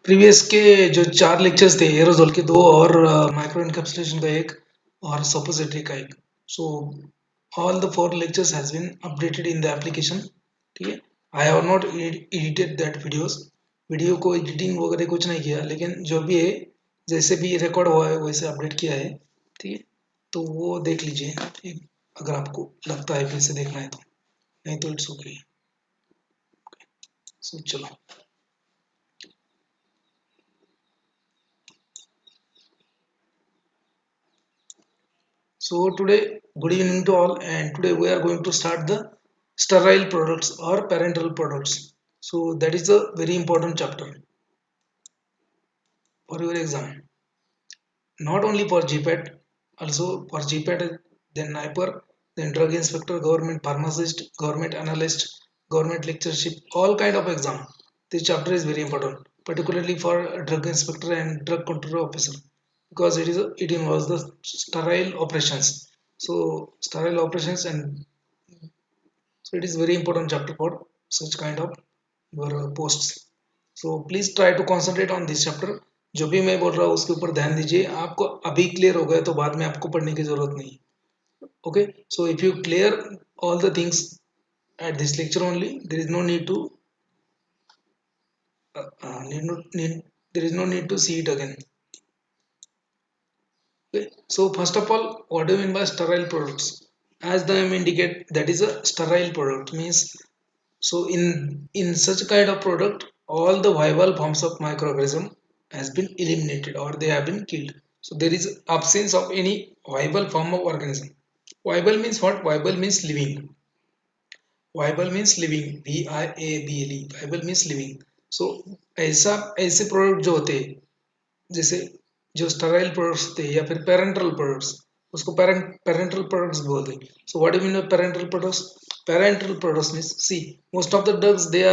Previous के जो 4 lectures थे एरोजोल के 2 और माइक्रो इनकैप्सुलेशन का एक और सपोजिटरी का एक. So all the 4 lectures has been updated in the application. ठीक है. I have not edited that videos. Video को एडिटिंग वगैरह कुछ नहीं किया, लेकिन जो भी है जैसे भी रिकॉर्ड हुआ है वैसे अपडेट किया है. ठीक है. तो वो देख लीजिए, ठीक, अगर आपको लगता है फिर से देखना है तो, नहीं तो इट्स ओके. सो चलो. So today, good evening to all, and today we are going to start the sterile products or parental products. So that is a very important chapter for your exam. Not only for GPAT, also for GPAT, then Niper, then drug inspector, government pharmacist, government analyst, government lectureship, all kind of exam. This chapter is very important, particularly for drug inspector and drug control officer, because it involves the sterile operations. So sterile operations, and so it is very important chapter for such kind of your posts. So please try to concentrate on this chapter. जो भी मैं बोल रहा हूँ उसके ऊपर ध्यान दीजिए. आपको अभी क्लियर हो गया तो बाद में आपको पढ़ने की जरूरत नहीं. Okay, so if you clear all the things at this lecture only, there is no need to there is no need to see it again. Okay, so first of all, what do you mean by sterile products? As the name indicate, that is a sterile product means, so in such kind of product, all the viable forms of microorganism has been eliminated or they have been killed. So there is absence of any viable form of organism. Viable means what? Viable means living. Viable means living. VIABLE. Viable means living. So ऐसा ऐसे product जो होते हैं, जैसे जो Sterlite products होते हैं या फिर पेरेंट्रल प्रोडक्ट्स, उसको पेरेंट्रल प्रोडक्ट्स बोलते हैं. So what do mean by parenteral products? Parental products means, see, most of the drugs they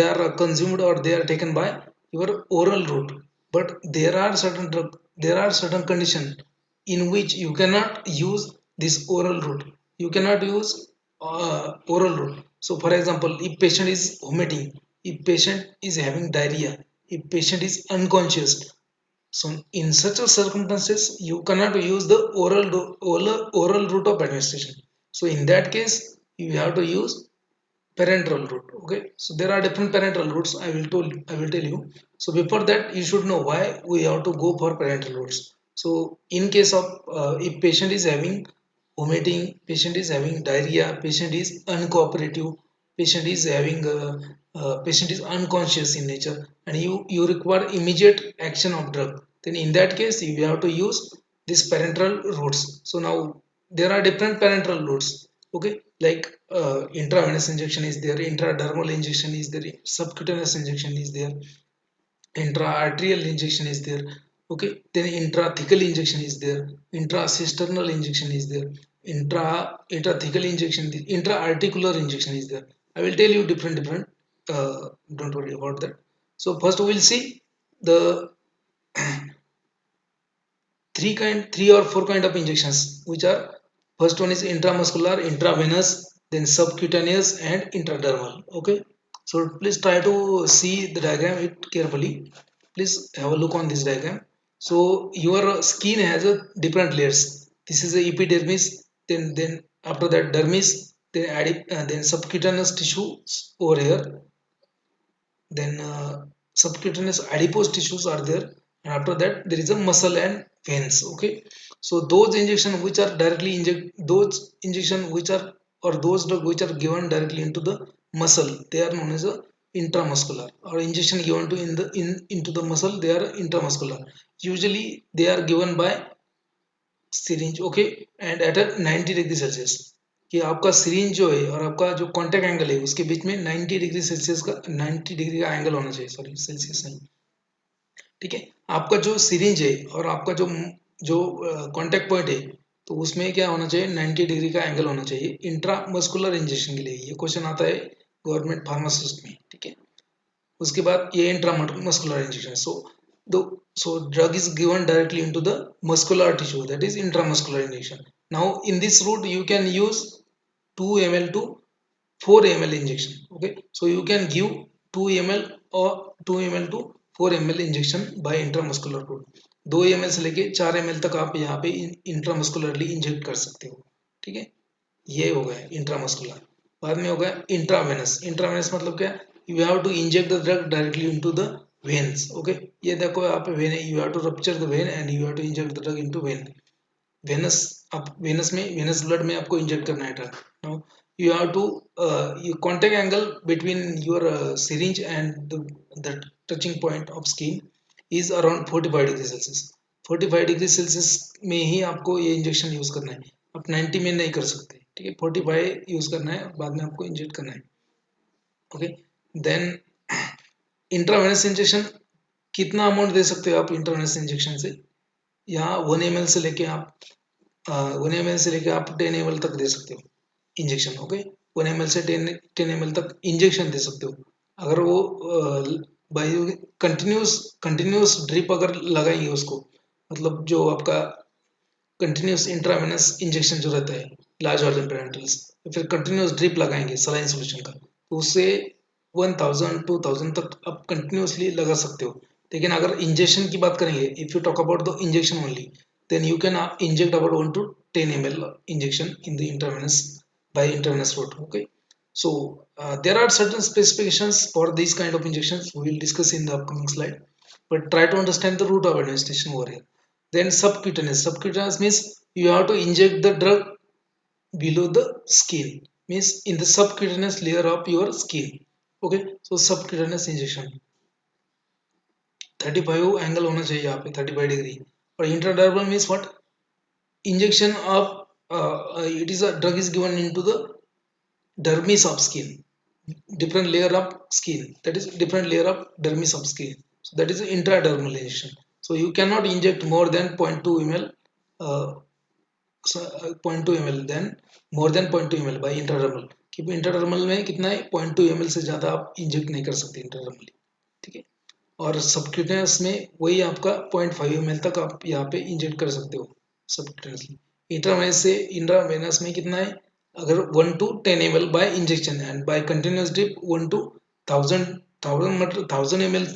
are consumed or they are taken by your oral route, but there are certain conditions in which you cannot use this oral route. You cannot use oral route. So for example, if patient is vomiting, if patient is having diarrhea, if patient is unconscious, so in such a circumstances you cannot use the oral route of administration. So in that case you have to use parenteral route. Okay, so there are different parenteral routes. I will tell you. So before that, you should know why we have to go for parenteral routes. So in case of if patient is having vomiting, patient is having diarrhea, patient is uncooperative, patient is having patient is unconscious in nature, and you require immediate action of drug, then in that case you have to use this parenteral routes. So now there are different parenteral routes. Okay, like intravenous injection is there, intradermal injection is there, subcutaneous injection is there, intra-arterial injection is there. Okay, then intrathecal injection is there, intracisternal injection is there, intrathecal injection, intra-articular injection is there. I will tell you different don't worry about that. So first we will see the three or four kind of injections, which are, first one is intramuscular, intravenous, then subcutaneous and intradermal. Okay, so please try to see the diagram it carefully. Please have a look on this diagram. So your skin has a different layers. This is the epidermis, then after that dermis, then subcutaneous tissues over here, then subcutaneous adipose tissues are there, and after that there is a muscle and veins. Okay, so those injection which are directly inject those injection which are, or those drug which are given directly into the muscle, they are known as a intramuscular, or injection given to into the muscle, they are intramuscular. Usually they are given by syringe. Okay, and at 90 degree Celsius, कि आपका syringe जो है और आपका जो contact angle है उसके बीच में 90 डिग्री सेल्सियस का 90 डिग्री का एंगल होना चाहिए. सॉरी, सेल्सियस नहीं. ठीक है, आपका जो सिरिंज है और आपका जो जो कॉन्टेक्ट पॉइंट है, तो उसमें क्या होना चाहिए? 90 डिग्री का एंगल होना चाहिए इंट्रामस्कुलर इंजेक्शन के लिए. ये क्वेश्चन आता है गवर्नमेंट फार्मासिस्ट में. ठीक है, उसके बाद ये intramuscular injection. So drug is given directly into the muscular tissue, that is intramuscular injection. Now in this route you can use 2 ml to 4 ml injection. Okay, so you can give 2 ml or 2 ml to 4 ml injection by intramuscular route. 2 ml से लेके 4 ml तक आप यहाँ पे intramuscularly inject कर सकते हो। ठीक है, ये हो गया इंट्रामस्कुलर। बाद में हो गया इंट्रावेनस। इंट्रावेनस मतलब क्या, you have to inject the drug directly into the veins. Okay, ये देखो यहाँ पे वेन है, you have to rupture the vein and you have to inject the drug into vein. Venous, आप वेनस में, venous blood में आपको inject करना है drug. Now you have to you contact angle between your syringe and the touching point of skin is around 45 degree Celsius. 45 degree Celsius में ही आपको ये injection use करना है, आप 90 में नहीं कर सकते। ठीक है, 45 यूज करना है, बाद में आपको इंजेक्ट करना है। ओके, देन इंट्रावेनस इंजेक्शन कितना अमाउंट दे सकते हो आप इंट्रावेनस इंजेक्शन से, यहाँ 1 ml से लेके आप 1 ml से लेके आप 10 ml तक दे सकते हो इंजेक्शन। ओके, 1 ml से 10 ml तक इंजेक्शन दे सकते हो। अगर वो बाई कंटिन्यूस कंटिन्यूस ड्रिप अगर लगाएंगे उसको, मतलब जो आपका कंटिन्यूस इंट्रावेनस इंजेक्शन जो रहता है लार्ज वॉल्यूम पेरेंटल्स, फिर कंटिन्यूस ड्रिप लगाएंगे सलाइन सोल्यूशन का, तो उससे 1000 2000 तक आप कंटिन्यूसली लगा सकते हो। लेकिन अगर इंजेक्शन की बात करेंगे, if you talk about the injection only, then you can inject about 1 to 10 ml injection in the intravenous by intravenous route. Okay, so there are certain specifications for these kind of injections we will discuss in the upcoming slide, but try to understand the route of administration over here. Then subcutaneous. Subcutaneous means you have to inject the drug below the skin, means in the subcutaneous layer of your skin. Okay, so subcutaneous injection 35 angle होना चाहिए यहाँ पे, 35 degree. और intradermal means what, injection of it is a drug is given into the dermis of skin, different layer of skin, that is different layer of dermis of skin, so that is intradermal injection. So you cannot inject more than 0.2 ml, uh, 0.2 ml, then more than 0.2 ml by intradermal, क्योंकि intradermal में कितना है 0.2 ml से ज़्यादा आप inject नहीं कर सकते इंट्राडर्मली। ठीक है, और सबक्यूटेनियस में वही आपका 0.5 ml तक आप यहाँ पे इंजेक्ट कर सकते हो सबक्यूटेनियसली। इंट्रावेनस से इंट्रावेनस में कितना है, अगर 1 to 10 ml by injection and by continuous drip 1 to 1000 मतलब 1000 ml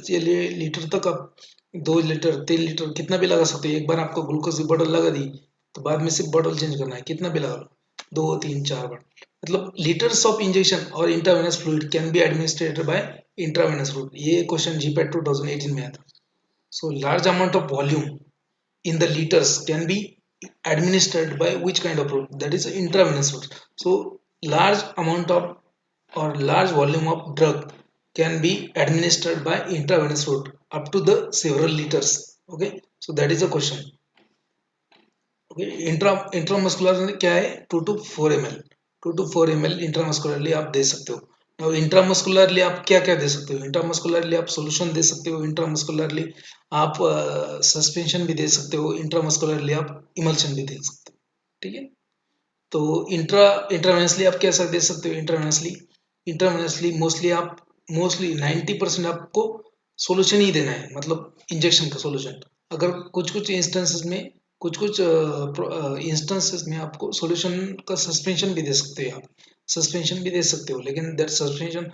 लीटर तक आप 2 लीटर 3 लीटर कितना भी लगा सकते हो। एक बार आपको ग्लूकोज की बोतल लगा दी तो बाद में सिर्फ बोतल चेंज करना है, कितना भी लगा लो, 2 3 4 बार, मतलब लीटर्स ऑफ इंजेक्शन और intravenous fluid can be administered by intravenous route. ये क्वेश्चन जीपैट 2018 में आया था। So large amount of volume in the liters can be administered by which kind of route, that is intravenous route. So large amount of or large volume of drug can be administered by intravenous route up to the several liters. Okay, so that is a question. Okay, intramuscular क्या है, 2 to 4 ml, 2 to 4 ml intramuscularly आप दे सकते हो। और intramuscularly आप क्या क्या दे सकते हो, इंट्रामस्कुलरली आप सोल्यूशन दे सकते हो, इंट्रामस्कुलरली आप सस्पेंशन भी दे सकते हो, इंट्रामस्कुलरली आप इमल्शन भी दे सकते हो। ठीक है, तो इंट्रावेनसली आप क्या दे सकते हो, इंट्रावेनसली मोस्टली 90% आपको सोल्यूशन ही देना है, मतलब इंजेक्शन का सोल्यूशन। अगर कुछ कुछ इंस्टेंसेस में आपको सॉल्यूशन का सस्पेंशन भी दे सकते हो, आप सस्पेंशन भी दे सकते हो, लेकिन that suspension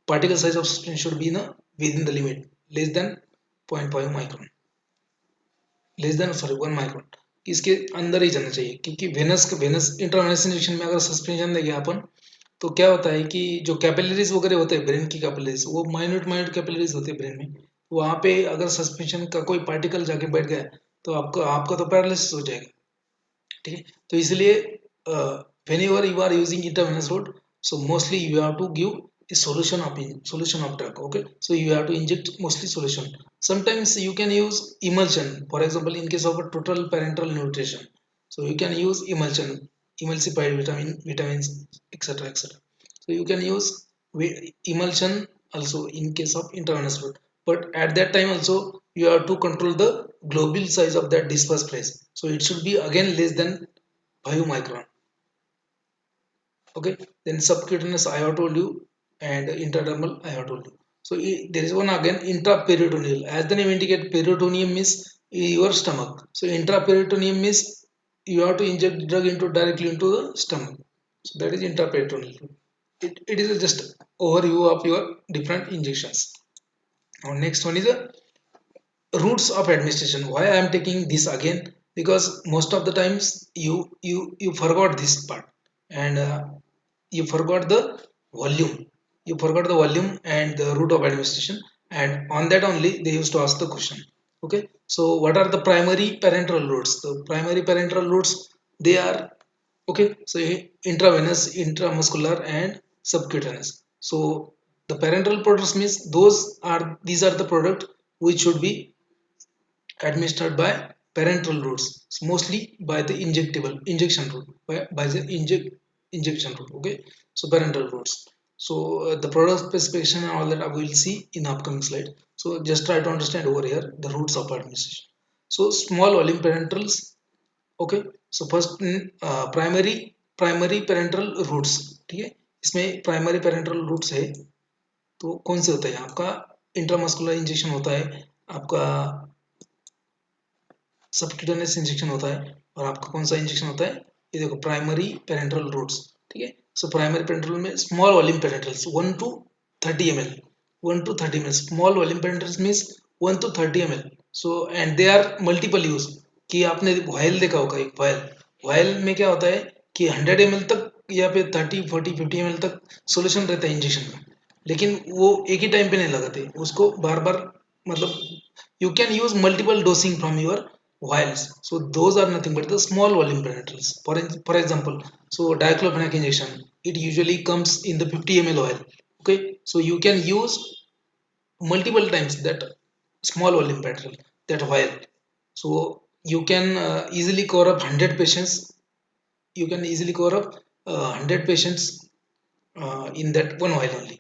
particle size of suspension should be ना within the limit less than 0.5 micron, less than 1 micron, इसके अंदर ही जाना चाहिए। क्योंकि वेनस इंट्रावेनस इंजेक्शन में अगर सस्पेंशन देंगे अपन, तो क्या होता है कि जो कैपिलरीज वगैरह होते हैं ब्रेन की कैपिलरीज, वो माइन्यूट कैपिलरीज होते हैं ब्रेन में, वहाँ पे अगर सस्पेंशन का कोई पार्टिकल जाके बैठ गया तो आपका तो पैरालिसिस हो जाएगा। ठीक है, तो इसलिए whenever you are using intravenous route, so mostly you have to give a solution of drug. Okay, so you have to inject mostly solution. Sometimes you can use emulsion, for example in case of a total parental nutrition, so you can use emulsified vitamins, etc etc. So you can use emulsion also in case of intravenous route, but at that time also you have to control the globule size of that disperse phase, so it should be again less than 5 micron. Okay, then subcutaneous I have told you, and intradermal I have told you. So there is one again intraperitoneal, as the name indicates, peritoneum means your stomach, so intraperitoneum means you have to inject drug directly into the stomach, so that is intraperitoneal. It is just overview of your different injections. Now next one is a routes of administration. Why I am taking this again? Because most of the times you forgot this part, and you forgot the volume. You forgot the volume and the route of administration, and on that only they used to ask the question. Okay, so what are the primary parenteral routes? The primary parenteral routes, they are, okay, so intravenous, intramuscular, and subcutaneous. So the parenteral products means these are the product which should be administered by parenteral routes, mostly by the injectable injection route, by the injection route. Okay, so parenteral routes. So the product specification and all that I will see in upcoming slide. So just try to understand over here the routes of administration. So small volume parenterals. Okay, so first primary parental routes, ठीक है, इसमें primary parental roots है, तो कौन से होता है आपका? इंट्रामस्कुलर इंजेक्शन होता है, आपका सबक्यूटेनियस इंजेक्शन होता है, और आपका कौन सा इंजेक्शन होता है? ये देखो, प्राइमरी पेरेंटल रूट्स, ठीक है। सो प्राइमरी पेरेंटल में small volume parentals 1 to 30 ml, 1 to 30 ml small volume parentals means 1 to 30 ml। So and they are multiple use, कि आपने वायल देखा होगा, एक वायल, वायल में क्या होता है कि 100 ml तक या फिर 30, 40, 50 ml तक सोल्यूशन रहता है इंजेक्शन में, लेकिन वो एक ही टाइम पे नहीं लगाते उसको, बार बार, मतलब you can use multiple dosing from your vials. So those are nothing but the small volume penetrals. For example, so diclofenac injection, it usually comes in the 50 ml oil. Okay, so you can use multiple times that small volume penetral, that vial. So you can easily cover up 100 patients. You can easily cover up 100 patients in that one vial only,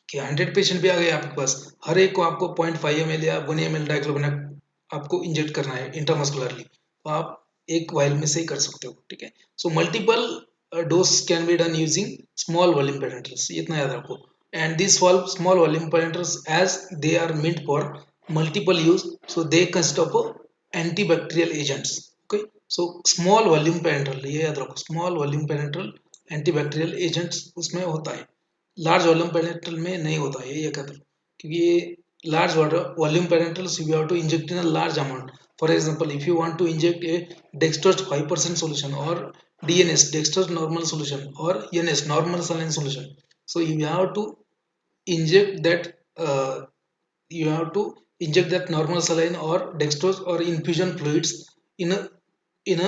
कि 100 patient भी आ गए आपके पास, हर एक को आपको 0.5 ml या 1 ml diclofenac आपको inject करना है इंट्रामस्कुलरली, तो आप एक वायल में से ही कर सकते हो, ठीक है। So multiple dose can be done using small volume parenterals, इतना याद रखो। And this small volume parenterals as they are meant for multiple use, so they consist of antibacterial agents. Okay, so small volume parenteral, ये याद रखो, small volume parenteral antibacterial agents उसमें होता है, large volume parental में नहीं होता है, ये कहते हैं, क्योंकि ये large volume parentals you have to inject in a large amount. For example, if you want to inject a dextrose 5% solution, or DNS dextrose normal solution, or NS normal saline solution, so you have to inject that uh, you have to inject that normal saline or dextrose or infusion fluids in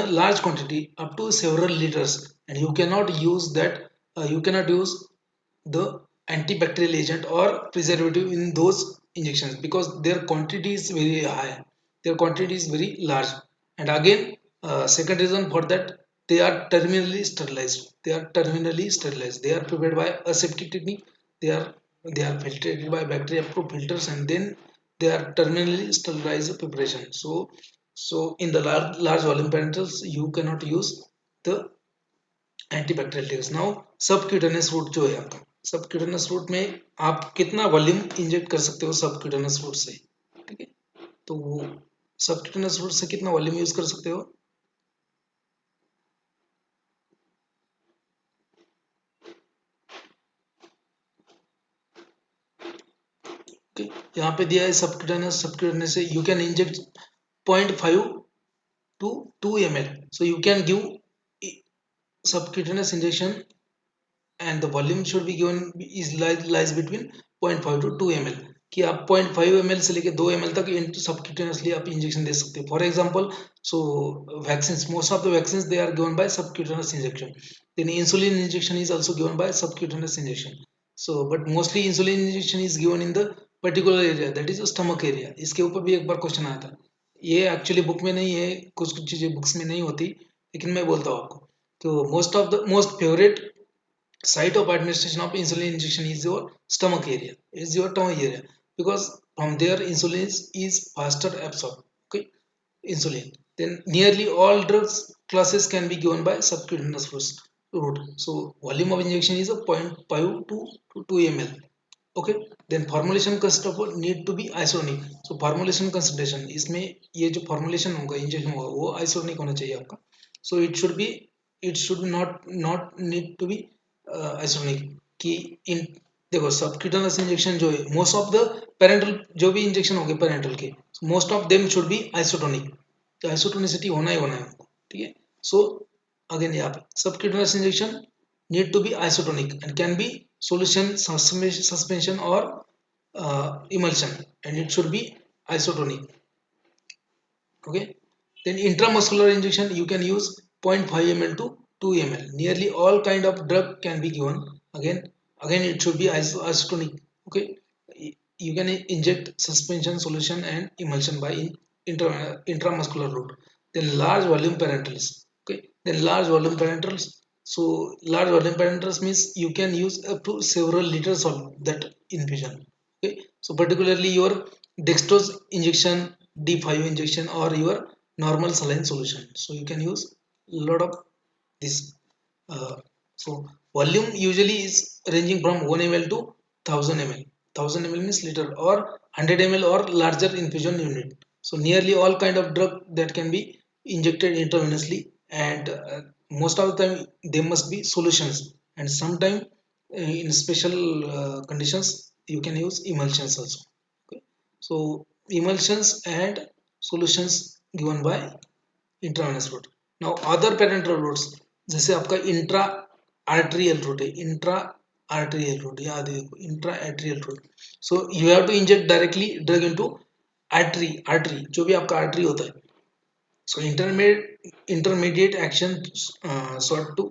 a large quantity up to several liters, and you cannot use that, you cannot use the antibacterial agent or preservative in those injections, because their quantity is very high, their quantity is very large. And again, second reason for that, they are terminally sterilized, they are terminally sterilized, they are prepared by aseptic technique, they are they are filtered by bacteria proof filters, and then they are terminally sterilized preparation. So in the large volume penetrals you cannot use the antibacterial टेक्स। Now subcutaneous route जो है आपका, subcutaneous root में आप कितना volume inject कर सकते हो सबक्यूटेनियस रूट से, ठीक है। तो वो सबक्यूटेनियस रूट से कितना वॉल्यूम यूज कर सकते हो? okay, यहाँ पे दिया है सबक्यूटेनियस, सबक्यूटेनियस से you can inject 0.5 to 2 ml, so you can give subcutaneous injection, and the volume should be given is lies between 0.5 to 2 ml, कि आप 0.5 ml से लेके 2 ml तक सबक्यूटेनियसली आप इंजेक्शन दे सकते हो। For example, so vaccines, most of the vaccines they are given by subcutaneous injection, then insulin injection is also given by subcutaneous injection. So but mostly insulin injection is given in the particular area, that is stomach area. इसके ऊपर भी एक बार question आया था, ये actually book में नहीं है, कुछ कुछ चीजें बुक्स में नहीं होती, लेकिन मैं बोलता हूँ आपको। तो most favourite site of administration of insulin injection is your stomach area, is your tummy area, because from there insulin is faster absorbed. Okay, insulin, then nearly all drugs classes can be given by subcutaneous route. So volume of injection is a 0.5 to 2 ml. Okay, then formulation consists of need to be isonic. So formulation concentration, इसमें ये जो formulation होगा, injection होगा, वो isonic होना चाहिए आपका। So it should not need to be isonic, कि इन देखो सबक्यूटेनियस इंजेक्शन जो है, मोस्ट ऑफ द पेरेंटल जो भी इंजेक्शन हो गए पेरेंटल के, most of them should be isotonic, तो आइसोटोनिसिटी होना ही होना है उनको, ठीक है। सो अगेन यहाँ पे subcutaneous injection need to be isotonic and can be solution, suspension or emulsion, and it should be isotonic. Okay, then intramuscular injection you can use 0.5 ml to 2 ml. Nearly all kind of drug can be given. Again it should be isotonic. Okay, you can inject suspension, solution and emulsion by intramuscular route. Then large volume parenterals. Okay, then large volume parenterals. So large volume parenterals means you can use up to several liters of that infusion. Okay, so particularly your dextrose injection, D5 injection or your normal saline solution, so you can use a lot of this. So volume usually is ranging from 1 ml to 1000 ml. 1000 ml means liter, or 100 ml or larger infusion unit. So nearly all kind of drug that can be injected intravenously, and most of the time they must be solutions, and sometime in special conditions you can use emulsions also. Okay, so emulsions and solutions given by intravenous route. Now other parenteral routes, जैसे आपका intra arterial route है, intra arterial route, याद देखो intra arterial route. So you have to inject directly drug into artery, artery जो भी आपका artery होता है. So intermediate action sort to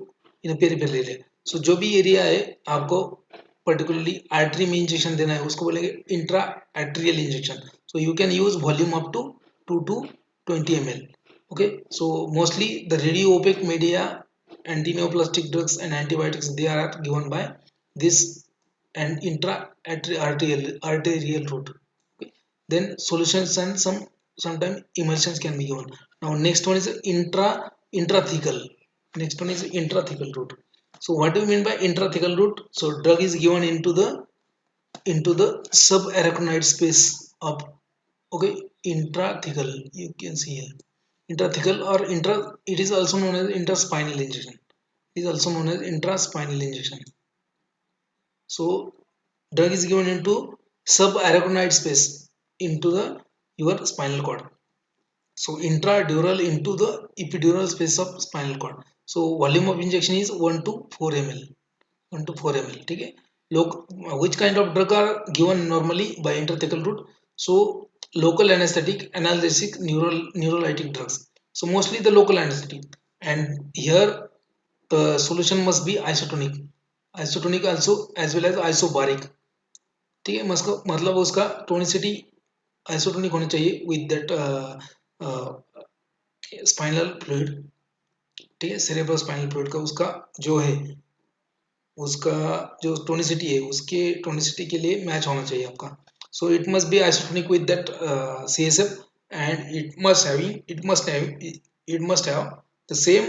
in peripheral area. सो जो भी एरिया है आपको पर्टिकुलरली आर्टरी में इंजेक्शन देना है उसको बोलेंगे intra arterial injection. So you can use volume up to 2 to 20 ml. Okay, so mostly the radio opaque media, antineoplastic drugs and antibiotics, they are given by this and intra arterial route. Okay, then solutions and sometimes emulsions can be given. Now next one is intrathecal. Next one is intrathecal route. So what do you mean by intrathecal route? So drug is given into the subarachnoid space of, okay, intrathecal, you can see here intrathecal or intra, it is also known as intraspinal injection. It is also known as intraspinal injection. So drug is given into subarachnoid space into the your spinal cord. So intradural into the epidural space of spinal cord. So volume of injection is 1 to 4 ml. 1 to 4 ml. ठीक है. Look, which kind of drug are given normally by intrathecal route? So local anesthetic, analgesic, neurolytic drugs. So mostly the local anesthetic, and here the solution must be isotonic. Isotonic also as well as isobaric. ठीक है, मतलब उसका tonicity isotonic होनी चाहिए with that spinal fluid. ठीक है, cerebro spinal fluid का उसका जो है उसका जो टोनिसिटी है उसके टोनिसिटी के लिए मैच होना चाहिए आपका. So it must be isotonic with that CSF, and it must have the same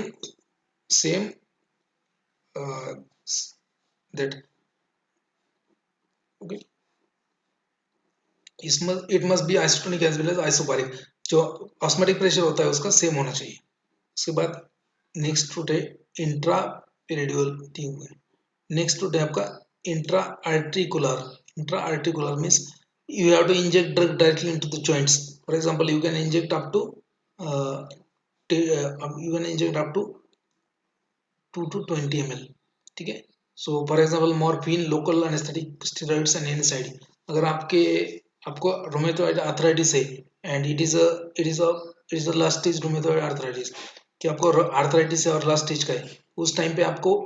uh, that, okay, it must be isotonic as well as isobaric. जो ऑस्मोटिक प्रेशर होता है उसका सेम होना चाहिए. उसके बाद नेक्स्ट रूट है इंट्रा पेरिडियल ट्यूब है. नेक्स्ट रूट है आपका intra articular. Intra articular means you have to inject drug directly into the joints. For example, you can inject up to you can inject up to 2 to 20 ml. ठीक है. So for example, morphine, local anesthetic, steroids and NSAID. अगर आपको rheumatoid arthritis है and it is a last stage rheumatoid arthritis, कि आपको arthritis है और last stage का है, उस टाइम पे आपको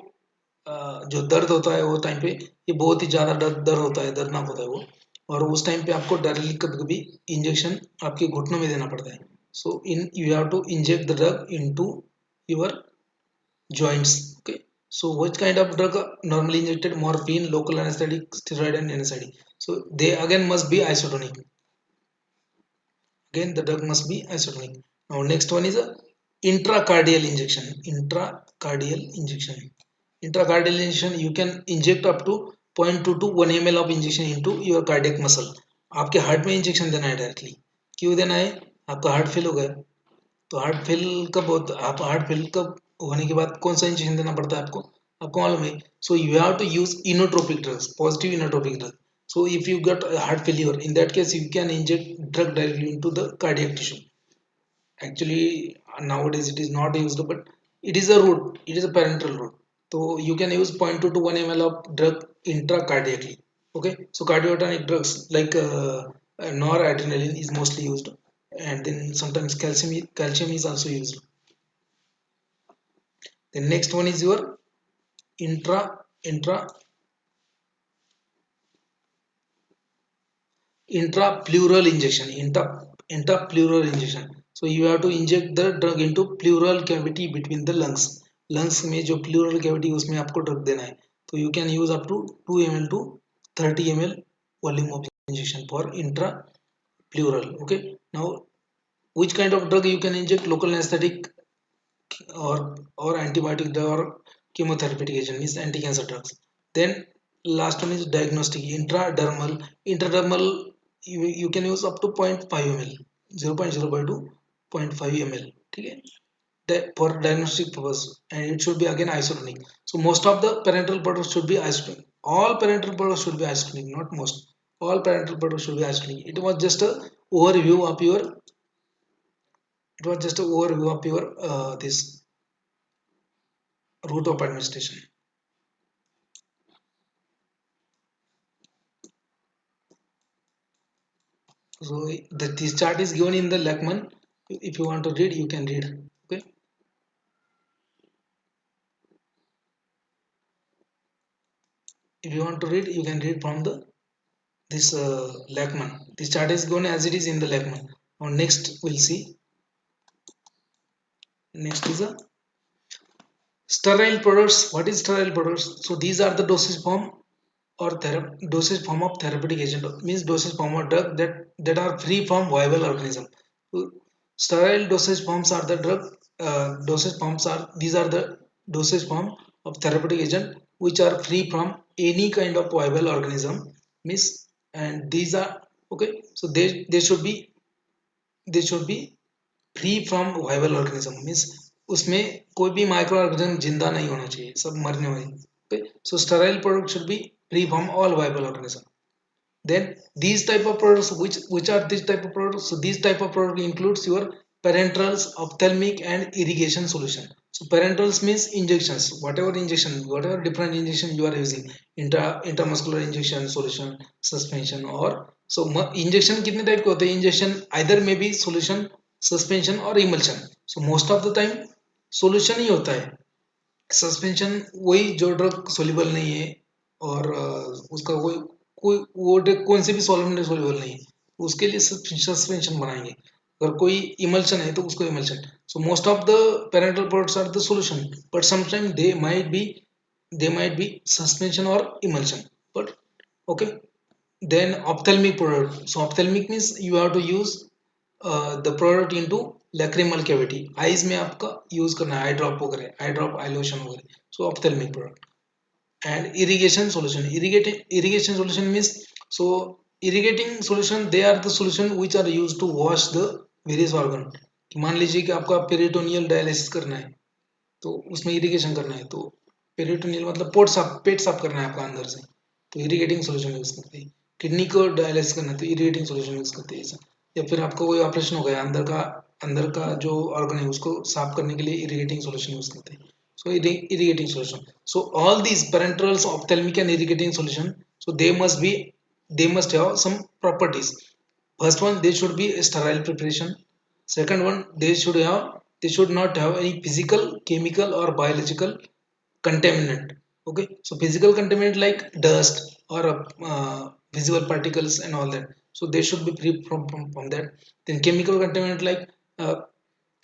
जो दर्द होता है वो टाइम पे ये बहुत ही ज़्यादा दर्द होता है, दर्दनाक होता है वो, और उस टाइम पे आपको डायरेक्टली कभी कभी इंजेक्शन आपके घुटनों में देना पड़ता है. So you have to inject the drug into your joints. Okay, so which kind of drug normally injected? Morphine, local anesthetic, steroid and NSAID. So they again must be isotonic. Again the drug must be isotonic. Now next one is a intracardial injection. Intracardial injection you can inject up to 0.2 to 1 ml of injection into your cardiac muscle. आपके heart में injection देना है directly. क्यों देना है? आपका heart fail हो गया, तो हार्ट फेल कब होता, आप हार्ट फेल कब होने के बाद कौन सा इंजेक्शन देना पड़ता है आपको मालूम है. So you have to use inotropic drugs, positive inotropic drug. So if you got a heart failure, in that case you can inject drug directly into the cardiac tissue. Actually, nowadays it is not used, but it is a route. It is a parenteral route. So you can use 0.2 to 1 ml of drug intracardiacally. Okay, so cardiotonic drugs like noradrenaline is mostly used, and then sometimes calcium is also used. The next one is your intra intra intrapleural injection. Intrapleural injection. So you have to inject the drug into pleural cavity between the lungs. Lungs में जो pleural cavity उसमें आपको drug देना है. So you can use up to 2 ml to 30 ml volume of injection for intrapleural. Okay. Now, which kind of drug you can inject? Local anesthetic or antibiotic drug or chemotherapeutic agent, means anti-cancer drugs. Then last one is diagnostic. Intradermal you can use up to 0.5 ml, 0.05 to 0.5 ml. Okay, for diagnostic purpose, and it should be again isotonic. So most of the parental products should be isotonic. All parental products should be isotonic, not most. All parental products should be isotonic. Overview of your it was just an overview of your this route of administration. So this chart is given in the Lachman. If you want to read, you can read. Okay. If you want to read, you can read from the this Lachman. This chart is given as it is in the Lachman. Now next we'll see. Next is a sterile products. What is sterile products? So these are the dosage form or dosage form of therapeutic agent, means dosage form of drug that are free from viable organism. So sterile dosage forms are the drug dosage forms are these are the dosage form of therapeutic agent which are free from any kind of viable organism, means, and these are okay. So they should be free from viable organism, means उसमें कोई भी micro organism जिंदा नहीं होना चाहिए, सब मरने वाले. Okay, so sterile product should be free from all viable organism. Then these type of products, which are these type of products? So these type of product includes your parenterals, ophthalmic and irrigation solution. So parenterals means injections, whatever different injection you are using, intramuscular injection, solution, suspension, or so injection कितने type के होते हैं? Injection either may be solution, suspension और emulsion. So most of the time solution ही होता है. Suspension वही जो drug soluble नहीं है और उसका कोई कोई वो ड्रग कौन से भी सॉल्वेंट में सोल्यूबल नहीं है, उसके लिए सस्पेंशन बनाएंगे. अगर कोई इमल्शन है तो उसको emulsion. So most of the parenteral products are the solution, but sometime they might be suspension और emulsion, but okay. Then ophthalmic product. So ophthalmic means you have to use the product into lacrimal cavity. Eyes में आपका use करना है, आई drop वगैरह, आई drop, eye lotion वगैरह. So ophthalmic product. And irrigation solution. Irrigation solution means, so irrigating solution, they are the solution which are used to wash the various organ. मान लीजिए कि आपका पेरिटोनियल डायलिसिस करना है तो उसमें इरिगेशन करना है, तो पेरिटोनियल मतलब पेट साफ करना है आपका अंदर से, तो इरिगेटिंग सोल्यूशन यूज करते हैं. किडनी को डायलिसिस करना है तो इरिगेटिंग सोल्यूशन यूज करते हैं ऐसा. या फिर आपको कोई ऑपरेशन हो गया, अंदर का जो ऑर्गन है उसको साफ करने के लिए इरिगेटिंग सोल्यूशन यूज करते हैं. So irrigating solution. So all these parenterals, ophthalmic and irrigating solution, so they must have some properties. First one, they should be a sterile preparation. Second one, they should not have any physical, chemical or biological contaminant. Okay, so physical contaminant like dust or visible particles and all that, so they should be free from that. Then chemical contaminant like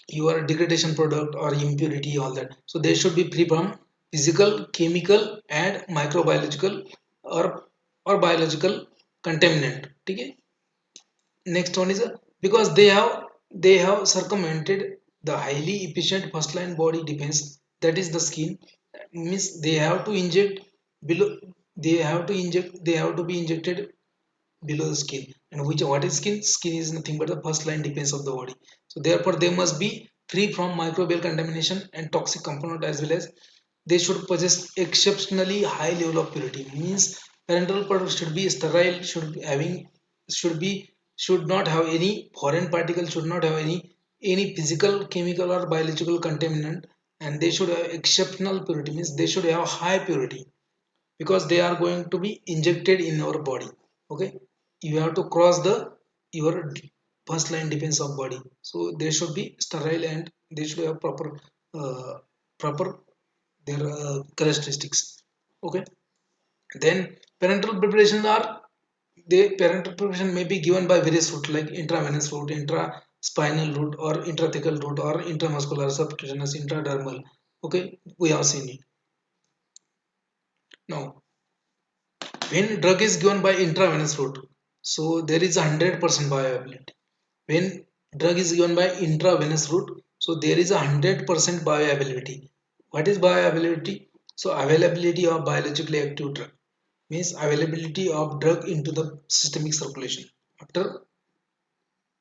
your degradation product or impurity, all that, so they should be free from physical, chemical and microbiological or biological contaminant. Okay. Next one is because they have circumvented the highly efficient first line body defense, that is the skin. Means they have to inject below, they have to be injected below the skin. And what is skin? Skin is nothing but the first line defense of the body. So therefore they must be free from microbial contamination and toxic component, as well as they should possess exceptionally high level of purity. Means Parental products should be sterile, should not have any foreign particle, should not have any physical, chemical or biological contaminant, and they should have exceptional purity, means they should have high purity, because they are going to be injected in our body. Okay, you have to cross the your first line defense of body, so they should be sterile and they should have proper their characteristics. Okay, then parental preparations are, the parental preparation may be given by various route like intravenous route, intraspinal route, or intrathecal route, or intramuscular, subcutaneous, intradermal. Okay, we have seen it. Now when drug is given by intravenous route, so there is 100% bioavailability. When drug is given by intravenous route, so there is 100% bioavailability. What is bioavailability? So availability of biologically active drug, means availability of drug into the systemic circulation after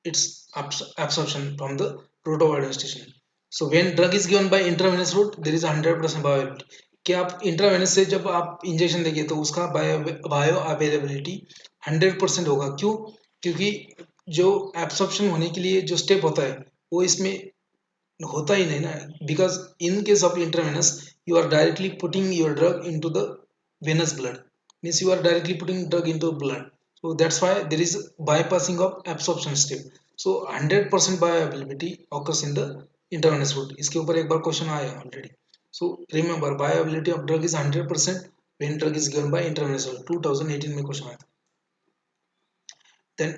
its absorption from the route of administration. So when drug is given by intravenous route, there is 100% bioavailability. कि आप intravenous से जब आप injection देंगे तो उसका bio availability 100% होगा. क्यों? क्योंकि जो एब्सॉर्प्शन होने के लिए जो स्टेप होता है वो इसमें होता ही नहीं ना, because in case of intravenous you are directly putting your drug into the venous blood, means you are directly putting drug into blood, so that's why there is bypassing of absorption step. So 100% bioavailability occurs in the intravenous route. इसके ऊपर एक बार question आया already. So remember bioavailability of drug is 100% when drug is given by intravenous route. 2018 में question आया था. Then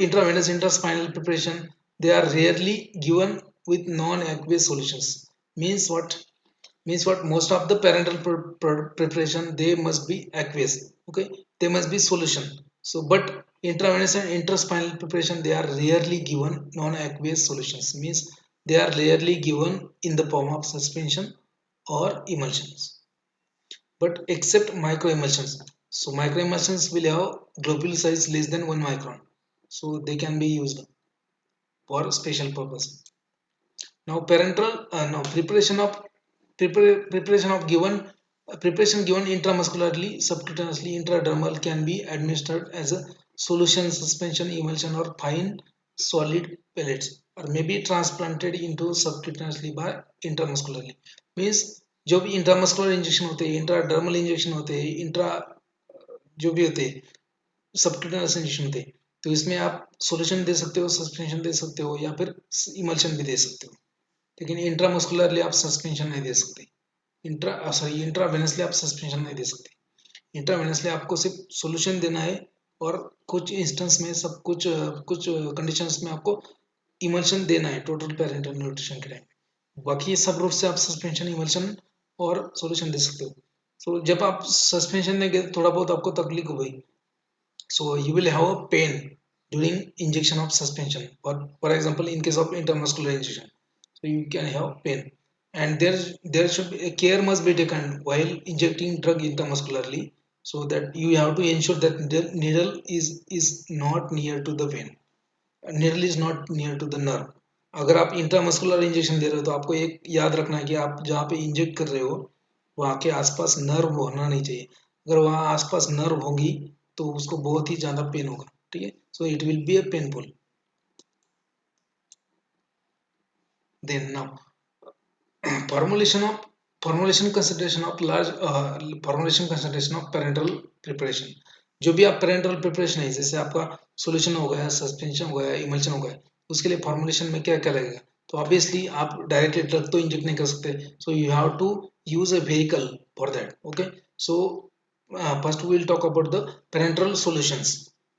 intravenous intraspinal preparation, they are rarely given with non-aqueous solutions. Means what? Means what? Most of the parental preparation they must be aqueous. Okay, they must be solution. So, but intravenous and intraspinal preparation they are rarely given non-aqueous solutions. Means they are rarely given in the form of suspension or emulsions, but except microemulsions. So microemulsions will have globule size less than 1 micron. So they can be used for special purpose. Now now preparation of given preparation given intramuscularly, subcutaneously, intradermal can be administered as a solution, suspension, emulsion, or fine solid pellets, or may be transplanted into subcutaneously by intramuscularly. Means जो भी intramuscular injection होते हैं, intradermal injection होते हैं, intra जो भी होते हैं, सबक्यूटेनियस इंजेक्शन होते हैं, तो इसमें आप सॉल्यूशन दे सकते हो, सस्पेंशन दे सकते हो, या फिर इमल्शन भी दे सकते हो. लेकिन इंट्रामस्कुलरली आप सस्पेंशन नहीं दे सकते. इंट्रावेनसली आप सस्पेंशन नहीं दे सकते. इंट्रावेनसली आपको सिर्फ सॉल्यूशन देना है, और कुछ इंस्टेंस में कुछ कंडीशंस में आपको इमल्शन देना है टोटल पेरेंटल न्यूट्रिशन के टाइम. बाकी सब रूट से आप सस्पेंशन, इमल्शन और सॉल्यूशन दे सकते हो. सो जब आप सस्पेंशन देंगे थोड़ा बहुत आपको तकलीफ हुई, so you will have a pain during injection of suspension, or for example in case of intermuscular injection, so you can have pain, and there should be a care must be taken while injecting drug intramuscularly, so that you have to ensure that the needle is not near to the vein, needle is not near to the nerve. अगर आप intramuscular injection दे रहे हो तो आपको एक याद रखना है कि आप जहाँ पे इंजेक्ट कर रहे हो वहाँ के आसपास नर्व होना नहीं चाहिए. अगर वहाँ आसपास नर्व होगी तो उसको बहुत ही ज़्यादा पेन होगा. ठीक है, so it will be a painful. Then now formulation concentration of large formulation concentration of parental preparation. जो भी आप पेरेंटल प्रिपरेशन है, जैसे आपका सॉल्यूशन हो गया, सस्पेंशन हो गया, इमल्शन हो गया, उसके लिए फॉर्मुलेशन में क्या क्या लगेगा. तो ऑब्वियसली आप डायरेक्टली ड्रग तो इंजेक्ट नहीं कर सकते, so you have to use a vehicle for that. Okay, so first we will talk about the parenteral solutions.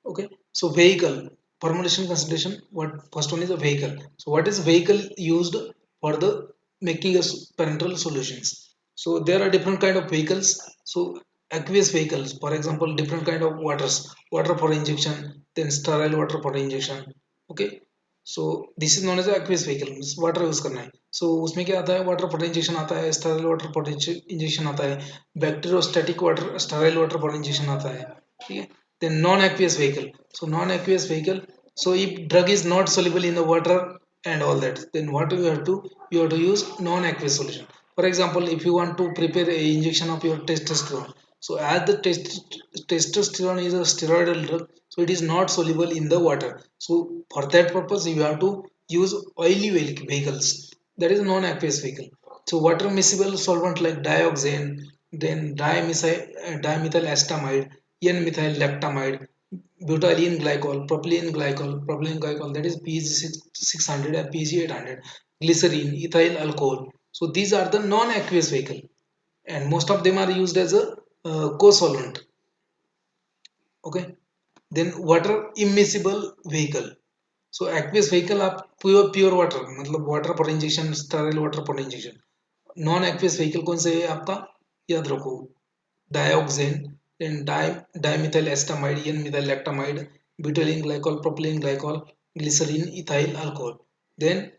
Okay, so vehicle formulation concentration, what first one is a vehicle. So what is vehicle used for the making a parenteral solutions? So there are different kind of vehicles. So aqueous vehicles, for example, different kind of water for injection, then sterile water for injection. Okay, so this is non as aqueous vehicle, water use करना है. सो उसमें क्या आता है, water for injection आता है, sterile water for injection आता है, bacteriostatic water sterile water for injection आता है. ठीक है, then non aqueous vehicle. So non aqueous vehicle, so if drug is not soluble in the water and all that, then what you have to use non aqueous solution. For example, if you want to prepare a injection of your testosterone, So as the testosterone is a steroidal drug, so it is not soluble in the water. So for that purpose, you have to use oily vehicles. That is non-aqueous vehicle. So water miscible solvent like dioxane, then dimethyl acetamide, N-methyl lactamide, butylene glycol, propylene glycol, that is PG600 and PG800, glycerine, ethyl alcohol. So these are the non-aqueous vehicle, and most of them are used as a co-solvent. Okay, then water immiscible vehicle. So aqueous vehicle आप pure water मतलब water पर injection, sterile water पर injection. Non aqueous vehicle कौन से है आपका, याद रखो, डायोक्सेन, then dimethyl acetamide, N-methyl lactamide, butylene glycol, propylene glycol, glycerine, ethyl alcohol. Then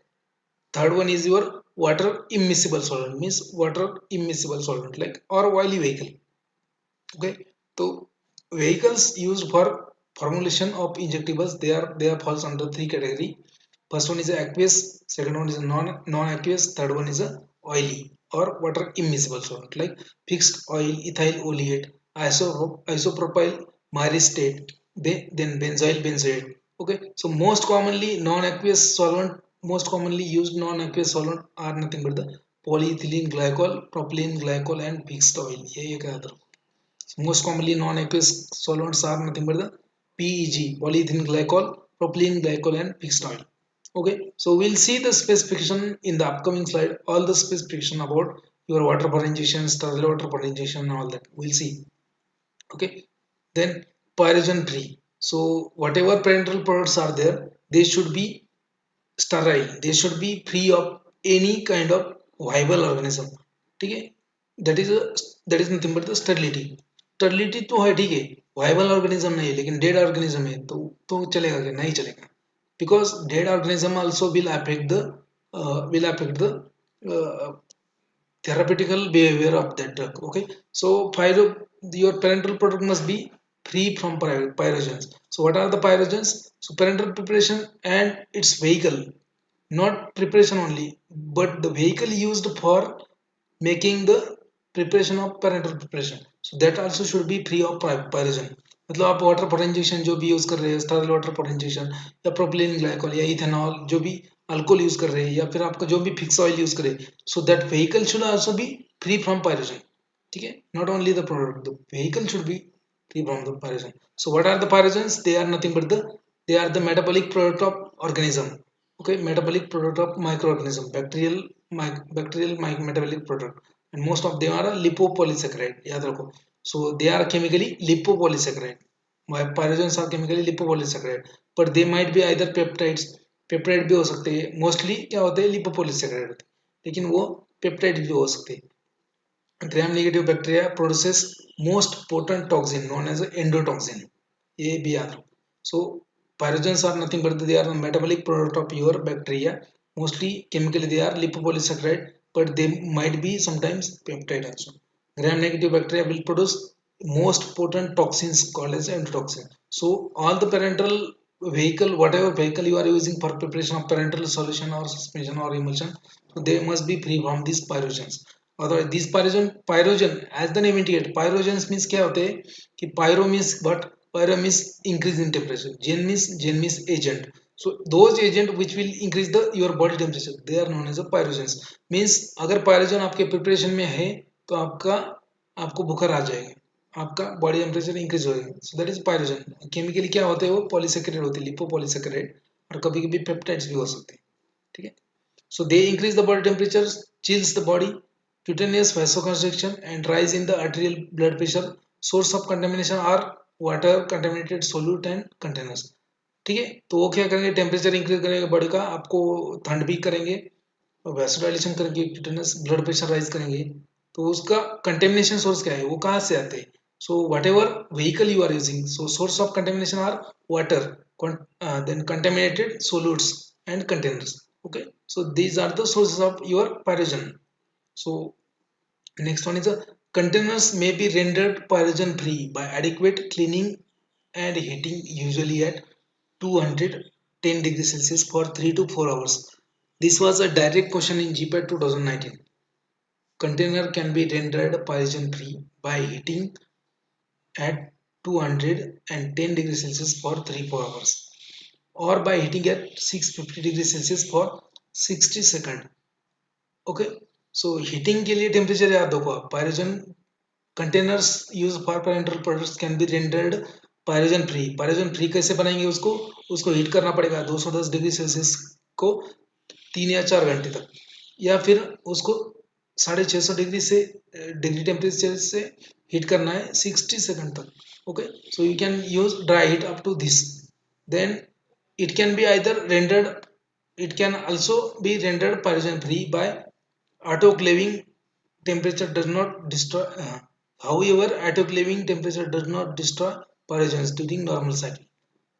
third one is your water immiscible solvent, means water immiscible solvent like or oily vehicle. Okay, so vehicles used for formulation of injectables, they are falls under three category. First one is aqueous, second one is non-aqueous, third one is a oily or water immiscible solvent like fixed oil, ethyl oleate, isopropyl myristate, then benzyl benzoate. Okay, so most commonly non-aqueous solvent, most commonly used non-aqueous solvent are nothing but the polyethylene glycol, propylene glycol and fixed oil. ये एक याद रखो. Most commonly non-aqueous solvents are nothing but the PEG, polyethylene glycol, propylene glycol and fixed oil. Okay, so we'll see the specification in the upcoming slide, all the specification about your water for injection, sterile water for injection and all that. We'll see. Okay, then pyrogen free. So whatever parental products are there, they should be sterile, they should be free of any kind of viable organism. ठीक है, that is nothing but the sterility. Sterility तो है, ठीक है, viable organism नहीं है, लेकिन dead organism है तो चलेगा क्या, नहीं चलेगा, because dead organism also will affect the uh, therapeutical behavior of that drug. Okay, so your parental product must be free from pyrogens. So what are the pyrogens? So parental preparation and its vehicle, not preparation only, but the vehicle used for making the preparation of parental preparation, so that also should be free of pyrogen. मतलब आप water for injection जो भी use कर रहे हैं, sterile water for injection या propylene glycol या ethanol जो भी अल्कोहल यूज कर रहे हैं, या फिर आपका जो भी फिक्स ऑयल यूज करे, so that vehicle should also be free from pyrogen. ठीक है, not only the product, the vehicle should be free from the pyrogen. So what are the pyrogens? They are nothing but they are the metabolic product of organism. Okay, metabolic product of microorganism, bacterial metabolic product, and most of them are a lipopolysaccharide. याद रखो. So they are chemically lipopolysaccharide. Pyrogens are chemically lipopolysaccharide, but they might be either peptides, peptide भी हो सकते हैं. Mostly क्या होते हैं, लिपोपोलिसैकेराइड होते हैं, लेकिन वो पेप्टाइड भी हो सकते हैं. Gram negative bacteria produces most potent toxin known as endotoxin, ये भी याद रखो. सो pyrogens are nothing but they are the metabolic product of your bacteria. Mostly chemically they are lipopolysaccharide, but they might be sometimes peptide also. Gram negative bacteria will produce most potent toxins called as endotoxin. So all the parental vehicle, whatever vehicle you are using for preparation of parental solution or suspension or emulsion, so they must be free from these pyrogens. Otherwise these pyrogen as the name indicate, pyrogens means क्या होते हैं कि pyro means what, pyro means increase in temperature, gen means agent. So those agent which will increase the your body temperature, they are known as a pyrogens. means अगर pyrogen आपके preparation में है तो आपको बुखार आ जाएगा, आपका बॉडी टेम्परेचर इंक्रीज हो जाएगा. सो दैट इज पायरोजन. केमिकली क्या होते हैं, वो पॉलीसेकेराइड होते हैं, लिपोपॉलीसेकेराइड, और कभी कभी पेप्टाइड्स भी हो सकते हैं. ठीक है, so they increase the body temperature, chills the body, cutaneous vasoconstriction and rise in the arterial blood pressure. Source of contamination are water contaminated solute and containers. ठीक है, तो वो क्या करेंगे, टेम्परेचर इंक्रीज करेंगे बॉडी का, आपको ठंड भी करेंगे, वैसोडाइलेशन करेंगे, क्यूटेनस ब्लड प्रेशर राइज करेंगे. तो उसका कंटेमिनेशन सोर्स क्या है, वो कहाँ से आते हैं. So whatever vehicle you are using, so source of contamination are water, then contaminated solutes and containers. Okay, so these are the sources of your pyrogen. So next one is a containers may be rendered pyrogen free by adequate cleaning and heating, usually at 210 degrees Celsius for 3 to 4 hours. This was a direct question in GPAT 2019. Container can be rendered pyrogen free by heating at 210 degrees Celsius for 3-4 hours, or by heating at 650 degrees Celsius for 60 seconds. Okay, so heating के लिए temperature याद रखो आप. Pyrogen containers use for parental products can be rendered pyrogen free. Pyrogen free कैसे बनाएंगे उसको? उसको heat करना पड़ेगा 210 डिग्री सेल्सियस को 3 या 4 घंटे तक, या फिर उसको 650 डिग्री से डिग्री टेम्परेचर से हीट करना है 60 सेकंड तक. Okay, so you can use dry heat up to this. Then it can be either rendered, it can also be rendered pyrogen free by autoclaving. Temperature does not destroy, however autoclaving temperature does not destroy pyrogens during normal cycle.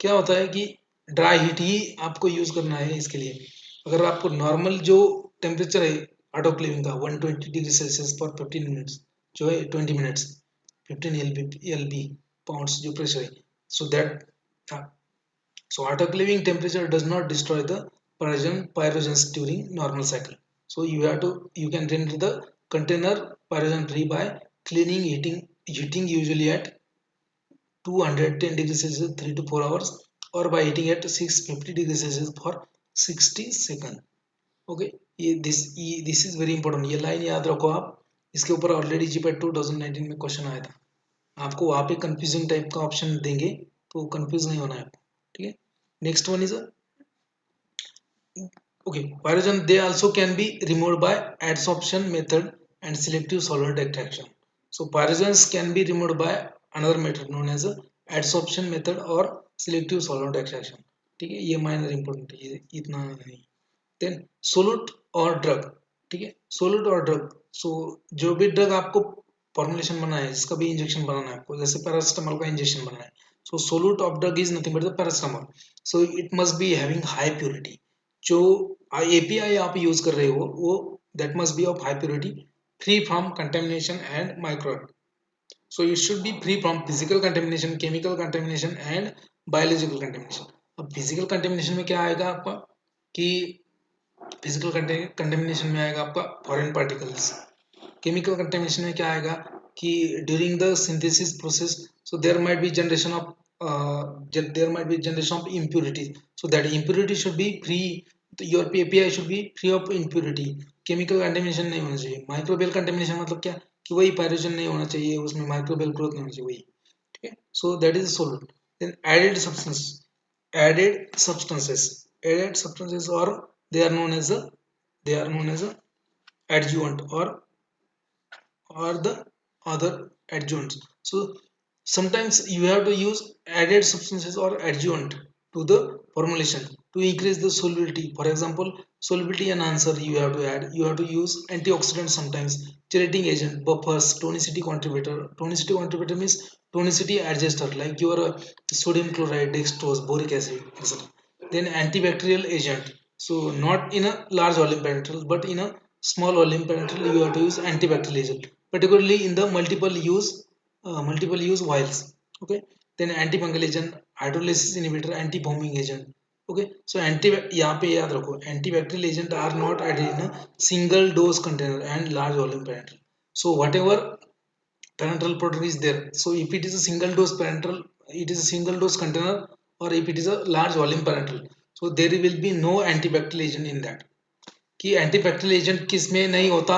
क्या होता है कि dry heat ही आपको use करना है इसके लिए. अगर आपको नॉर्मल जो टेम्परेचर है ऑटोक्लेविंग का 120 डिग्री सेल्सियस फॉर 15 मिनट्स, जो है 20 मिनट्स 15 एलबी पाउंड्स जो प्रेशर है, so that, so autoclaving temperature does not destroy the pyrogens during normal cycle. So you can render the container pyrogen free by cleaning, heating usually at 210 degrees Celsius 3 to 4 hours, or by heating at 650 degrees Celsius for 60 seconds. Okay, ये this is very important. ये line याद रखो आप. इसके ऊपर already GPAT 2019 में question आया था. आपको वहाँ पे कंफ्यूजिंग टाइप का ऑप्शन देंगे तो कंफ्यूज नहीं होना है आपको. ठीक है, next one is okay, pyrogen they also can be removed by adsorption method and selective solvent extraction. So pyrogens can be removed by another method known as adsorption method or selective solvent extraction. ठीक है, ये minor important है, ये इतना नहीं. Then solute और drug. ठीक है, सोल्यूट और ड्रग, सो जो भी ड्रग आपको फॉर्मुलेशन बनाना है, जिसका भी इंजेक्शन बनाना है आपको, जैसे पैरासिटामोल का इंजेक्शन बनाना है, so solute of drug is nothing but the paracetamol. So it must be having high purity. जो एपीआई आप यूज कर रहे हो वो that must be of high purity, free from contamination and microbe. So it should be free from physical contamination, chemical contamination and biological contamination. अब physical contamination में क्या आएगा आपका कि फिजिकल कंटेमिनेशन में आएगा आपका फॉरेन पार्टिकल्स. केमिकल कंटेमिनेशन में क्या आएगा कि during the synthesis process, so there might be generation of impurities, so that impurity should be free. Your API should be free of impurity. Chemical contamination नहीं होना चाहिए. माइक्रोबियल कंटेमिनेशन मतलब क्या कि वही पायरोजन नहीं होना चाहिए, उसमें माइक्रोबियल ग्रोथ नहीं होना चाहिए, वही. ठीक है, so that is solute. Then added substances or they are known as a adjuvant or the other adjuvants. So sometimes you have to use added substances or adjuvant to the formulation to increase the solubility. For example, solubility enhancer you have to add. You have to use antioxidants sometimes, chelating agent, buffers, tonicity contributor. Tonicity contributor means tonicity adjuster, like your sodium chloride, dextrose, boric acid, etc. Then antibacterial agent. So not in a large volume penetral, but in a small volume penetral you have to use antibacterial agent, particularly in the multiple use vials. Okay, then antifungal agent, hydrolysis inhibitor, anti-foaming agent. Okay, so यहाँ पे याद रखो, antibacterial agent are not added in a single dose container and large volume parenteral. So whatever parenteral product is there, so if it is a single dose parenteral, it is a single dose container, or if it is a large volume parenteral, so there will be no antibacterial agent in that. कि antibacterial agent किस में नहीं होता,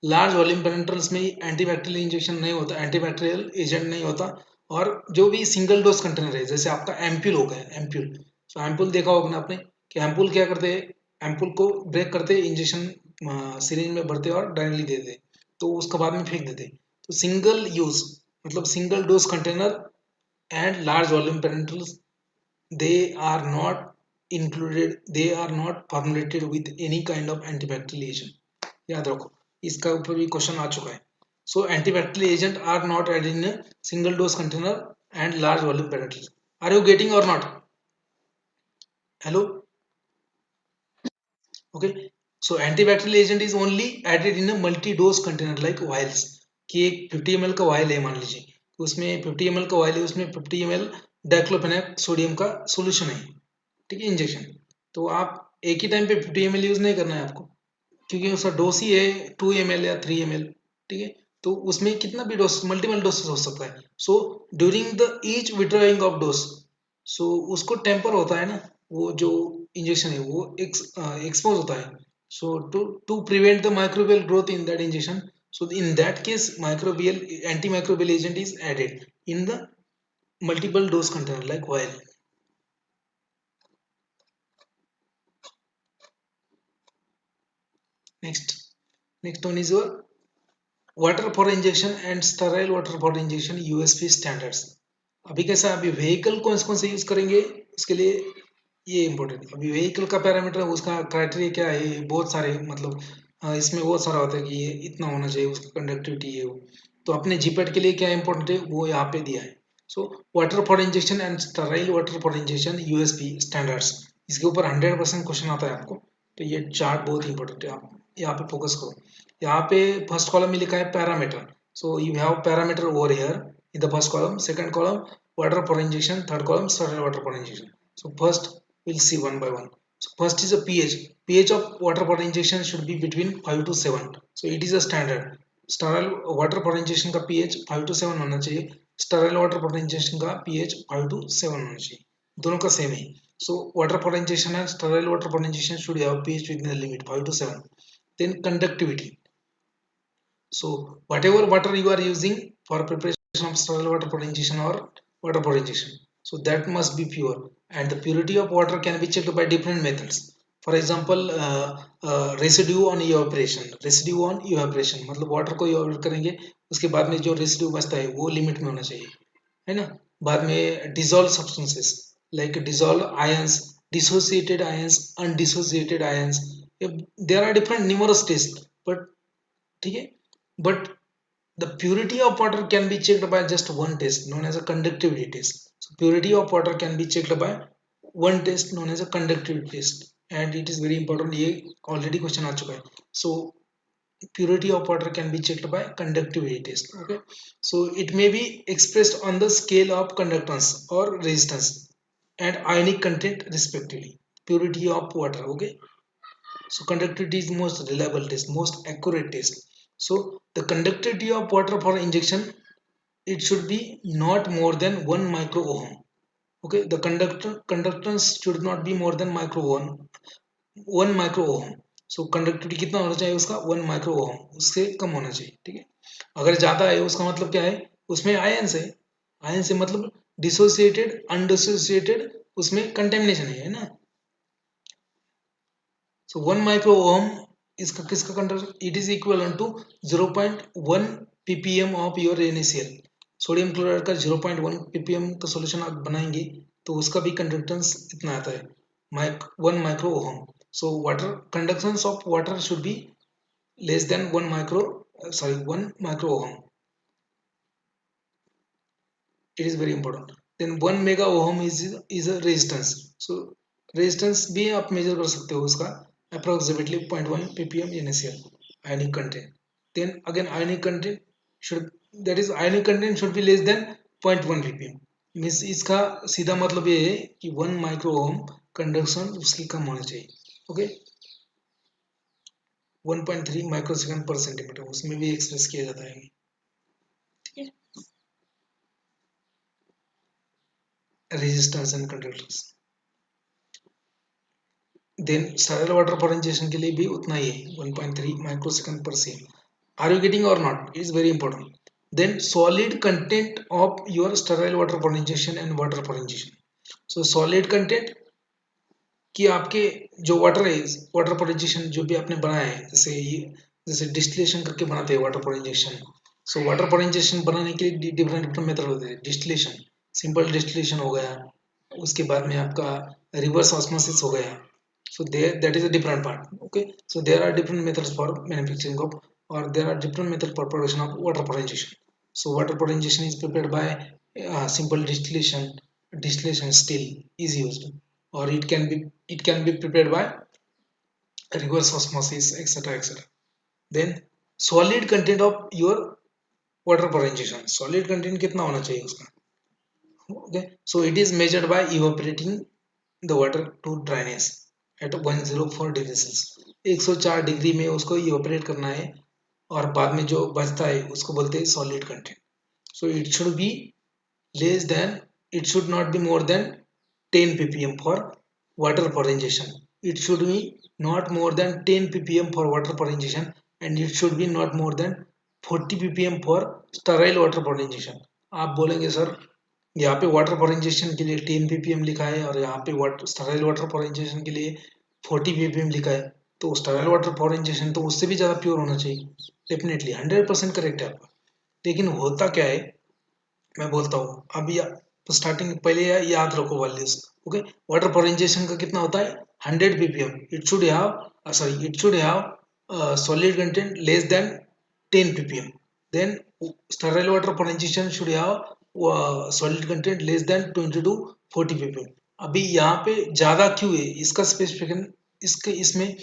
large volume parentals में antibacterial injection नहीं होता, antibacterial agent नहीं होता. और जो भी सिंगल डोज कंटेनर है, जैसे आपका एम्प्यूल हो गया, एम्प्यूल, तो एम्प्यूल देखा होगा ना आपने कि एम्प्यूल क्या करते हैं, एम्प्यूल को ब्रेक करते, इंजेक्शन सिरिंज में भरते और डायरेक्टली दे देते, तो उसका बाद में फेंक देते. तो सिंगल यूज मतलब single dose container and large volume parentals, they are not they are not formulated with any kind of antibacterial agent. याद रखो, इसका ऊपर भी क्वेश्चन आ चुका है. So antibacterial agent are not added in a single dose container and large volume parenterals. Are you getting or not? Hello. Okay, so antibacterial agent is only added in a multi dose container like vials. कि एक 50 ml का vial है मान लीजिए, तो उसमें 50 ml का vial है, उसमें 50 ml डाइक्लोफेनाक सोडियम का सोल्यूशन है. ठीक है, इंजेक्शन. तो आप एक ही टाइम पे 50 ml यूज नहीं करना है आपको, क्योंकि उसका डोज ही है 2 ml या 3 ml. ठीक है, तो उसमें कितना भी डोज, मल्टीपल डोसेस हो सकता है. So during the each withdrawing of dose, so उसको टेम्पर होता है ना, वो जो इंजेक्शन है वो एक्सपोज होता है. So to prevent the microbial growth in that injection, so in that case microbial antimicrobial agent is added in the multiple dose container like vial. Next one is your water for injection and sterile water for injection USP standards. अभी कैसा, अभी vehicle कौन से use करेंगे उसके लिए ये important. अभी व्हीकल का पैरामीटर, उसका क्राइटेरिया क्या है, बहुत सारे, मतलब इसमें बहुत सारा होता है कि ये इतना होना चाहिए, उसकी कंडक्टिविटी है वो. तो अपने जीपैट के लिए क्या इंपॉर्टेंट है वो यहाँ पे दिया है. So water for injection and Sterlite water for injection USP standards, इसके ऊपर 100% क्वेश्चन आता है आपको. तो ये चार्ट बहुत इंपॉर्टेंट है, आप यहाँ पे फोकस करो. यहाँ पे फर्स्ट कॉलम में लिखा है parameter. So you have parameter over here in the first column, second column water for injection, third column sterile water for injection. So first we'll see one by one. So first is a pH. pH of water for injection should be between 5 to 7. So it is a standard. Sterile water for injection का pH 5 to 7 होना चाहिए. Sterile water for injection का pH 5 to 7 होना चाहिए. दोनों का same है. So water for injection and sterile water for injection should have pH within the limit 5 to 7. Then conductivity. So whatever water you are using for preparation of sterile water for injection or water for injection, so that must be pure, and the purity of water can be checked by different methods. For example, residue on evaporation मतलब water को evaporate करेंगे, उसके बाद में जो residue बचता है वो लिमिट में होना चाहिए, है ना. बाद में dissolve substances like dissolve ions, dissociated ions, undissociated ions, there are different numerous test, but ठीक है. But the purity of water can be checked by just one test known as a conductivity test. So purity of water can be checked by one test known as a conductivity test, and it is very important. ये already question आ चुका है. So purity of water can be checked by conductivity test. Okay, so it may be expressed on the scale of conductance or resistance and ionic content respectively. Purity of water. Okay, so conductivity is most reliable test, most accurate test. So the conductivity of water for injection, it should be not more than 1 micro ohm. Okay, the conductance should not be more than 1 micro ohm. So conductivity कितना होना चाहिए उसका 1 micro ohm, उससे कम होना चाहिए. ठीक है, अगर ज्यादा है उसका मतलब क्या है, उसमें आयंस है. आयन से मतलब डिसोसिएटेड, अनडिसोसिएटेड, उसमें कंटेमिनेशन है ना. So 1 micro ohm इसका किसका conductor, it is equal to 0.1 ppm of your NaCl. Sodium chloride का 0.1 ppm का सॉल्यूशन आप बनाएंगे तो उसका भी कंडक्टेंस इतना आता है 1 micro ohm. So water conductance of water should be less than 1 micro ohm. It is very important. Then 1 mega ohm is a resistance. So resistance भी आप मेजर कर सकते हो उसका approximately 0.1 ppm NaCl ionic content. Then again ionic content should, that is ionic content should be less than 0.1 ppm. Means इसका सीधा मतलब ये है कि 1 माइक्रो ओम कंडक्शन उसकी कम होना चाहिए. ओके, 1.3 माइक्रोसेकंड पर सेंटीमीटर उसमें भी एक्सप्रेस किया जाता है. ठीक है, resistance and conductance. Then sterile water for injection के लिए भी उतना ही है 1.3 माइक्रोसेकंड पर सेम. आर यू गेटिंग और not, it is very important. Then solid content of your sterile water for injection and water for injection. So solid content कि आपके जो वाटर है, वाटर फॉर इंजेक्शन जो भी आपने बनाया है, जैसे डिस्टिलेशन करके बनाते हैं water for injection. So water for injection बनाने के लिए डिफरेंट मेथड होते हैं. डिस्टिलेशन, सिंपल डिस्टिलेशन हो गया, उसके बाद में आपका रिवर्स ऑस्मोसिस हो गया. So there, that is a different part. Okay, so there are different methods for manufacturing of, or there are different methods for production of water for injection. So water for injection is prepared by simple distillation. Distillation still is used, or it can be prepared by reverse osmosis, etc., etc. Then solid content of your water for injection. Solid content कितना होना चाहिए उसका. Okay, so it is measured by evaporating the water to dryness at 104 degree Celsius. 104 degree में उसको evaporate करना है और बाद में जो बचता है उसको बोलते हैं solid content. So it should be less than, it should not be more than 10 ppm for water for injection. It should be not more than 10 ppm for water for injection, and it should be not more than 40 ppm for sterile water for injection. आप बोलेंगे sir यहाँ पे water for injection के लिए 10 ppm लिखा है और यहाँ पे स्टराइल वाटर फॉर इंजेक्शन के लिए 40 ppm लिखा है, तो स्टराइल वाटर फॉर इंजेक्शन तो उससे भी ज़्यादा प्योर होना चाहिए. डेफिनेटली 100% करेक्ट है आपका. लेकिन होता क्या है, मैं बोलता हूँ अभी स्टार्टिंग पहले याद रखो values. Okay, water for injection का कितना होता है 100 ppm. It should have, sorry, it should have solid content less than 10 ppm. Then sterile water for injection should have solid content less than 20 to 40 ppm. अभी यहाँ पे ज्यादा क्यों है इसका स्पेसिफिकेशन, इसमें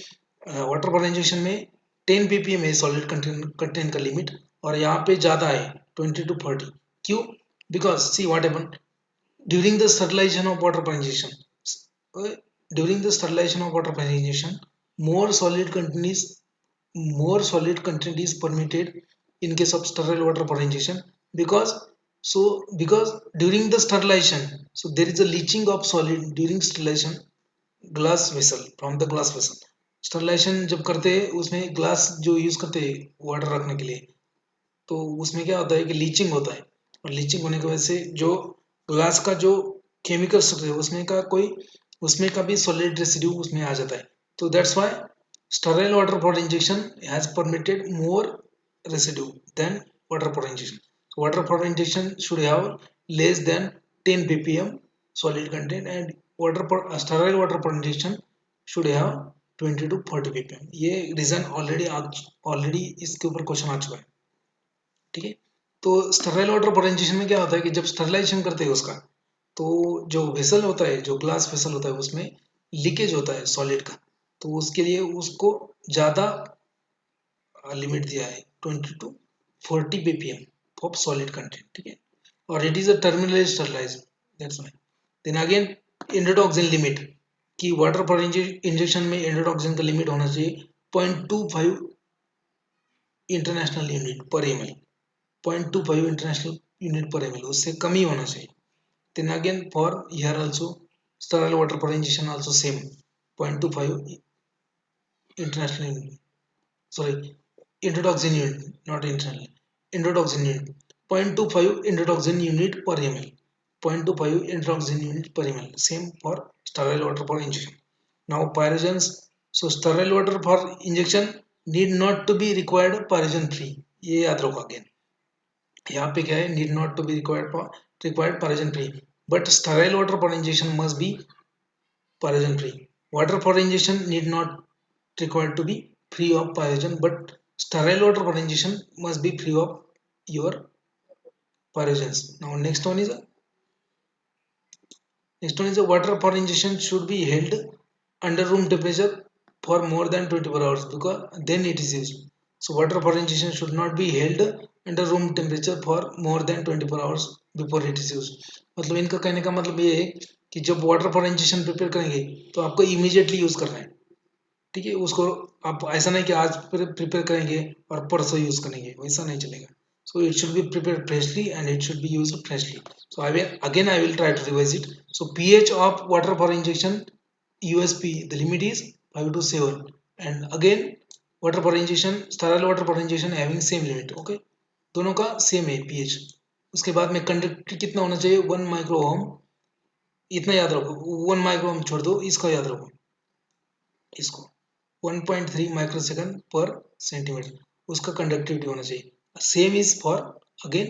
वाटर फॉर इंजेक्शन में 10 ppm है सॉलिड कंटेंट का लिमिट, और यहाँ पे ज्यादा है 20 to 40. क्यों? Because see what happened during the sterilization of water for injection. During the sterilization of water for injection, more solid content is more solid content is permitted in case of sterile water for injection, because because during the sterilization, so there is a leaching of solid during sterilization glass vessel from the glass vessel. Sterilization जब करते हैं उसमें glass जो use करते हैं water रखने के लिए, तो उसमें क्या होता है कि लीचिंग होता है, और लीचिंग होने की वजह से जो ग्लास का जो केमिकल स्ट्रक्चर है उसमें का भी सॉलिड रेसिड्यू उसमें आ जाता है. तो that's why sterile water for injection has permitted more residue than water for injection. Water for injection should have less than 10 ppm solid content, and water for sterile water for injection should have 20 to 40 ppm. ये reason already इसके ऊपर question आ चुका है. ठीक है, तो Sterlite water for injection में क्या होता है कि जब स्टरलाइजेशन करते हैं उसका, तो जो वेसल होता है, जो ग्लास वेसल होता है, उसमें लीकेज होता है सॉलिड का, तो उसके लिए उसको ज़्यादा लिमिट दिया है 20 to 40 ppm of solid content. ठीक है, और it is a terminal sterilize. That's why. Then again endotoxin limit, कि वाटर फॉर इंजेक्शन में एंडोटॉक्सिन का लिमिट होना चाहिए 0.25 international unit per M L. 0.25 international unit per ml, उससे कम ही होना चाहिए. then again for here also sterile water for injection also same 0.25 international unit, sorry, endotoxin unit, not international, endotoxin unit 0.25 endotoxin unit per ml, 0.25 endotoxin unit per ml, same for sterile water for injection. Now pyrogens, so sterile water for injection need not to be required pyrogen free. ये याद रखो. Again यहाँ पे क्या है, need not to be required pyrogen free, but sterile water for injection must be pyrogen free. Water for injection need not required to be free of pyrogen, but sterile water for injection must be free of your pyrogens. Now next one is a water for injection should be held under room temperature for more than 24 hours, because then it is used. So water for injection should not be held under room temperature for more than 24 hours before it is used. मतलब इनका कहने का मतलब ये है कि जब water for injection prepare करेंगे तो आपको इमीडिएटली यूज करना है. ठीक है, उसको आप ऐसा नहीं कि आज प्रिपेयर करेंगे और परसों यूज करेंगे, वैसा नहीं चलेगा. So it should be prepared freshly and it should be used freshly. So I will try to revise it. So pH of water for injection USP, the limit is 5 to 7, and again water for injection, sterile water for injection having same limit. Okay, दोनों का same है pH. उसके बाद में conductivity कितना होना चाहिए 1 micro ohm. इतना याद रखो, 1 माइक्रो ओम छोड़ दो, इसका याद रखो, इसको 1.3 माइक्रोसेकंड पर सेंटीमीटर उसका कंडक्टिविटी होना चाहिए. Same is for again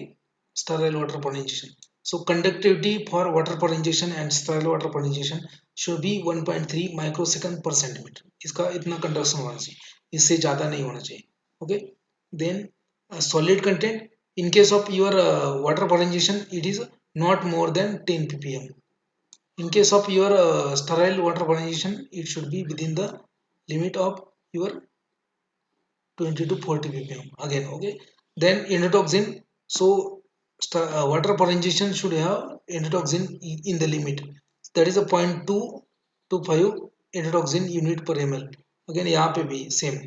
sterile water for injection. So conductivity for water for injection and sterile water for injection should be 1.3 microsecond per centimeter. इसका इतना कंडक्शन होना चाहिए, इससे ज़्यादा नहीं होना चाहिए. Okay. Then solid content in case of your water for injection, it is not more than 10 ppm. In case of your sterile water for injection, it should be within the limit of your 20 to 40 ppm again. Okay, then endotoxin, so water for injection should have endotoxin in the limit, that is a 0.225 endotoxin unit per ml. again यहाँ पे भी same.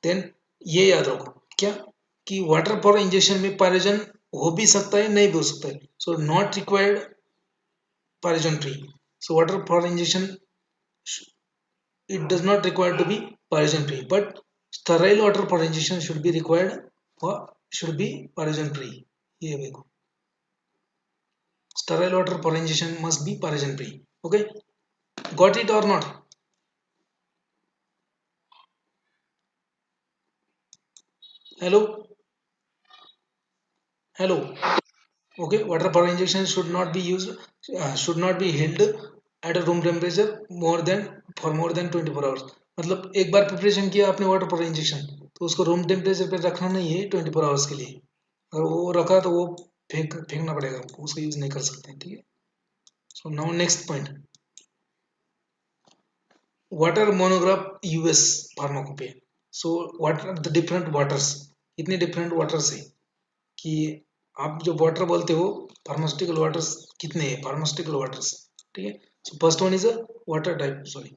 then ये याद रखो क्या, कि water for injection में pyrogen हो भी सकता है, नहीं भी हो सकता है. So not required pyrogen free. So water for injection, it does not require to be pyrogen free, but sterile water for injection should be required for should be pyrogen free. ये देखो, sterile water for injection must be pyrogen free. Okay, got it or not? Hello, hello. Okay, water for injection should not be used, should not be held at a room temperature more than for more than 24 hours. मतलब एक बार preparation किया आपने water for injection, तो उसको room temperature पे रखना नहीं है 24 आवर्स के लिए. अगर वो रखा तो वो फेंकना पड़ेगा, उसको यूज नहीं कर सकते. ठीक है. So now next point, water monograph US pharmacopoeia. So what are the different waters, इतने डिफरेंट वाटर्स है कि आप जो वाटर बोलते हो फार्मास्यूटिकल वाटर्स कितने हैं, फार्मास्यूटिकल वाटर्स. ठीक है. So first one is a water type, sorry.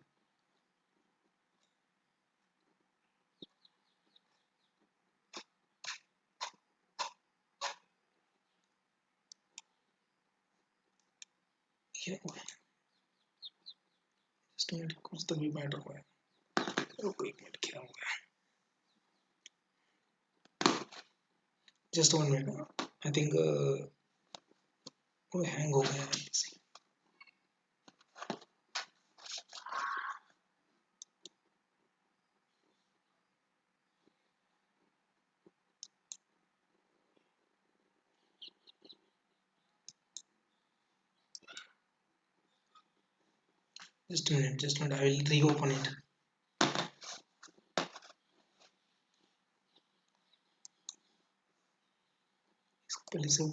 कुछ तो भी मैटर हुआ है. रुको एक मिनट, क्या हो गया? Just one minute, I think वो हैंग हो गया है. just a minute, I will reopen it. पहले से